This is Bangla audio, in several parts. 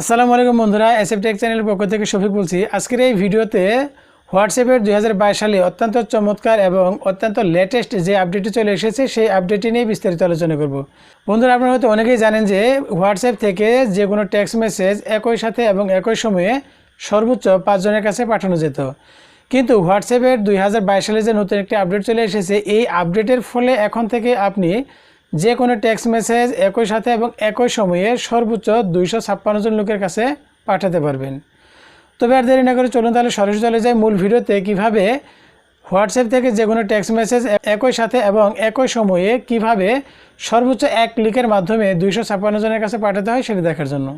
আসসালামু আলাইকুম বন্ধুরা, এসএফ টেক চ্যানেলের পক্ষ থেকে শফিক বলছি। আজকের এই ভিডিওতে হোয়াটসঅ্যাপের 2022 সালে অত্যন্ত চমৎকার এবং অত্যন্ত লেটেস্ট যে আপডেটটি চলে এসেছে সেই আপডেটটি নিয়ে বিস্তারিত আলোচনা করব। বন্ধুরা, আপনারা হয়তো অনেকেই জানেন যে হোয়াটসঅ্যাপ থেকে যে কোনো টেক্সট মেসেজ একই সাথে এবং একই সময়ে সর্বোচ্চ 5 জনের কাছে পাঠানো যেত। কিন্তু হোয়াটসঅ্যাপের 2022 সালে যে নতুন একটি আপডেট চলে এসেছে, এই আপডেটের ফলে এখন থেকে আপনি যে কোনো টেক্সট মেসেজ একই সাথে এবং একই সময়ে সর্বোচ্চ 256 জন লোকের কাছে পাঠাতে পারবেন। তবে আর দেরি না করে চলুন তাহলে সরাসরি চলে যাই মূল ভিডিওতে, কিভাবে হোয়াটসঅ্যাপ থেকে যে কোনো টেক্সট মেসেজ একই সাথে এবং একই সময়ে কিভাবে সর্বোচ্চ 1 ক্লিকের মাধ্যমে 256 জনের কাছে পাঠাতে হয় সেটা দেখার জন্য।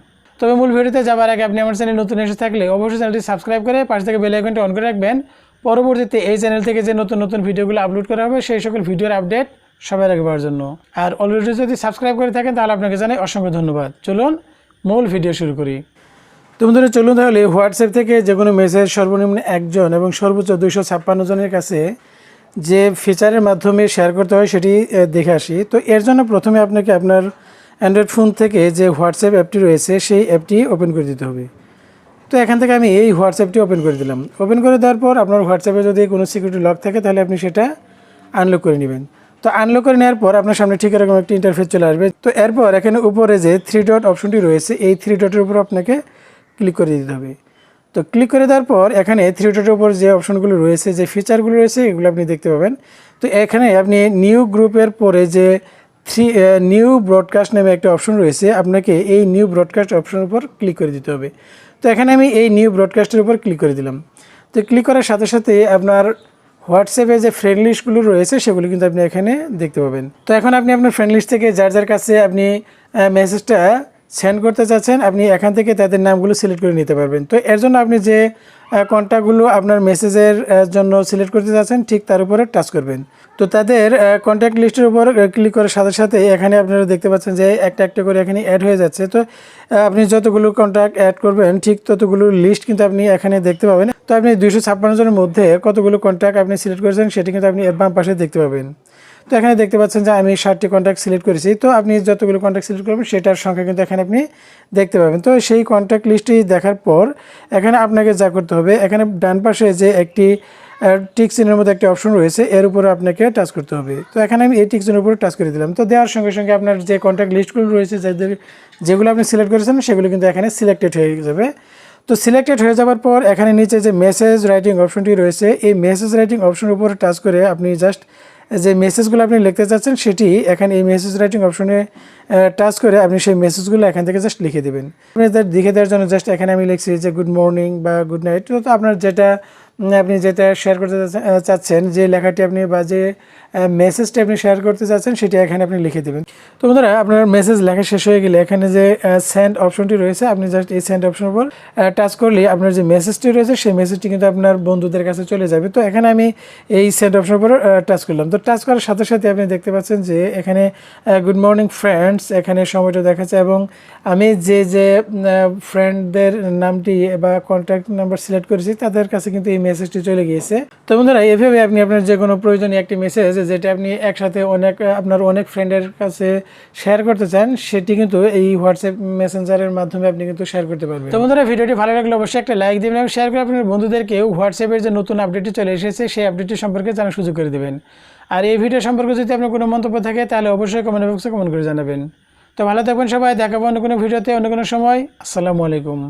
তবে মূল ভিডিওতে যাবার আগে আপনি আমার চ্যানেল নতুন এসে থাকলে অবশ্যই চ্যানেলটি সাবস্ক্রাইব করে পাশে থেকে বেল আইকনটি অন করে রাখবেন। পরবর্তীতে এই চ্যানেল থেকে যে নতুন নতুন ভিডিওগুলো আপলোড করা হবে সেই সকল ভিডিওর আপডেট সবার আগে পাওয়ার জন্য। আর অলরেডি যদি সাবস্ক্রাইব করে থাকেন তাহলে আপনাকে জানাই অসংখ্য ধন্যবাদ। চলুন মূল ভিডিও শুরু করি। তো বন্ধুরা চলুন তাহলে হোয়াটসঅ্যাপ থেকে যে কোনো মেসেজ সর্বনিম্ন 1 জন এবং সর্বোচ্চ 256 জনের কাছে যে ফিচারের মাধ্যমে শেয়ার করতে হয় সেটি দেখে আসি। তো এর জন্য প্রথমে আপনাকে আপনার অ্যান্ড্রয়েড ফোন থেকে যে হোয়াটসঅ্যাপ অ্যাপটি রয়েছে সেই অ্যাপটি ওপেন করে দিতে হবে। তো এখান থেকে আমি এই হোয়াটসঅ্যাপটি ওপেন করে দিলাম। ওপেন করে দেওয়ার পর আপনার হোয়াটসঅ্যাপে যদি কোনো সিকিউরিটি লক থাকে তাহলে আপনি সেটা আনলক করে নেবেন। তো আনলক করে নেওয়ার পর আপনার সামনে ঠিক এরকম একটি ইন্টারফেস চলে আসবে। তো এরপর এখানে উপরে যে 3 ডট অপশনটি রয়েছে এই 3 ডটের উপর আপনাকে ক্লিক করে দিতে হবে। তো ক্লিক করে দেওয়ার পর এখানে 3 ডটের উপর যে অপশনগুলো রয়েছে, যে ফিচারগুলো রয়েছে এগুলো আপনি দেখতে পাবেন। তো এখানে আপনি নিউ গ্রুপের পরে যে নিউ ব্রডকাস্ট নামে একটা অপশন রয়েছে, আপনাকে এই নিউ ব্রডকাস্ট অপশনের উপর ক্লিক করে দিতে হবে। তো এখানে আমি এই নিউ ব্রডকাস্টের উপর ক্লিক করে দিলাম। তো ক্লিক করার সাথে সাথে আপনার হোয়াটসঅ্যাপে যে ফ্রেন্ড লিস্টগুলো রয়েছে সেগুলো কিন্তু আপনি এখানে দেখতে পাবেন। তো এখন আপনি আপনার ফ্রেন্ড লিস্ট থেকে যার যার কাছে আপনি মেসেজটা সেন্ড করতে চাচ্ছেন আপনি এখান থেকে তাদের নামগুলো সিলেক্ট করে নিতে পারবেন। তো এর জন্য আপনি যে কন্ট্যাক্টগুলো আপনার মেসেজের জন্য সিলেক্ট করতে চাচ্ছেন ঠিক তার উপরে টাচ করবেন। তো তাদের কন্ট্যাক্ট লিস্টের উপর ক্লিক করার সাথে সাথে এখানে আপনারা দেখতে পাচ্ছেন যে একটা একটা করে এখানে অ্যাড হয়ে যাচ্ছে। তো আপনি যতগুলো কন্ট্যাক্ট অ্যাড করবেন ঠিক ততগুলো লিস্ট কিন্তু আপনি এখানে দেখতে পাবেন। তো আপনি 256 জনের মধ্যে কতগুলো কন্ট্যাক্ট আপনি সিলেক্ট করেছেন সেটি কিন্তু আপনি এর বাম পাশে দেখতে পাবেন। তো এখানে দেখতে পাচ্ছেন যে আমি 60টি কন্ট্যাক্ট সিলেক্ট করেছি। তো আপনি যতগুলো কন্ট্যাক্ট সিলেক্ট করবেন সেটার সংখ্যা কিন্তু এখানে আপনি দেখতে পাবেন। তো সেই কন্ট্যাক্ট লিস্টটি দেখার পর এখানে আপনাকে যা করতে হবে, এখানে ডান পাশে যে একটি টিক চিহ্নের মধ্যে একটি অপশন রয়েছে এর উপরে আপনাকে টাচ করতে হবে। তো এখানে আমি এই টিক চিহ্নের উপরে টাচ করে দিলাম। তো দেওয়ার সঙ্গে সঙ্গে আপনার যে কন্ট্যাক্ট লিস্টগুলো রয়েছে যেগুলো আপনি সিলেক্ট করেছেন সেগুলো কিন্তু এখানে সিলেক্টেড হয়ে যাবে। তো সিলেক্টেড হয়ে যাওয়ার পর এখানে নিচে যে মেসেজ রাইটিং অপশনটি রয়েছে এই মেসেজ রাইটিং অপশনের উপরে টাচ করে আপনি জাস্ট যে মেসেজগুলো আপনি লিখতে চাচ্ছেন সেটি এখানে এই মেসেজ রাইটিং অপশনে টাচ করে আপনি সেই মেসেজগুলো এখান থেকে জাস্ট লিখে দেবেন। আপনি লিখে দেওয়ার জন্য জাস্ট এখানে আমি লিখছি যে গুড মর্নিং বা গুড নাইট। তো আপনার আপনি যেটা শেয়ার করতে চাচ্ছেন, যে লেখাটি আপনি বা যে মেসেজটি আপনি শেয়ার করতে চাচ্ছেন সেটি এখানে আপনি লিখে দেবেন। তো বন্ধুরা, আপনার মেসেজ লেখা শেষ হয়ে গেলে এখানে যে সেন্ড অপশনটি রয়েছে আপনি জাস্ট এই সেন্ড অপশনের উপর টাচ করলে আপনার যে মেসেজটি রয়েছে সেই মেসেজটি কিন্তু আপনার বন্ধুদের কাছে চলে যাবে। তো এখানে আমি এই সেন্ড অপশনের উপর টাচ করলাম। তো টাচ করার সাথে সাথে আপনি দেখতে পাচ্ছেন যে এখানে গুড মর্নিং ফ্রেন্ডস এখানে সময়টা দেখাচ্ছে এবং আমি যে ফ্রেন্ডদের নামটি বা কন্ট্যাক্ট নাম্বার সিলেক্ট করেছি তাদের কাছে কিন্তু এই মেসেজটি চলে গিয়েছে। তো বন্ধুরা, এভাবে আপনি আপনার যে কোনো প্রয়োজনীয় একটি মেসেজ যেটা আপনি একসাথে আপনার অনেক ফ্রেন্ডের কাছে শেয়ার করতে চান সেটি কিন্তু এই হোয়াটসঅ্যাপ মেসেঞ্জারের মাধ্যমে আপনি কিন্তু শেয়ার করতে পারবেন। তো বন্ধুরা, ভিডিওটি ভালো লাগলে অবশ্যই একটা লাইক দিবেন এবং শেয়ার করে আপনার বন্ধুদেরকে হোয়াটসঅ্যাপের যে নতুন আপডেটটি চলে এসেছে সেই আপডেটটি সম্পর্কে জানার সুযোগ করে দেবেন। আর এই ভিডিও সম্পর্কে যদি আপনার কোনো মন্তব্য থাকে তাহলে অবশ্যই কমেন্ট বক্সে কমেন্ট করে জানাবেন। তো ভালো থাকবেন সবাই, দেখাবো অন্য কোনো ভিডিওতে অন্য কোনো সময়। আসসালামু আলাইকুম।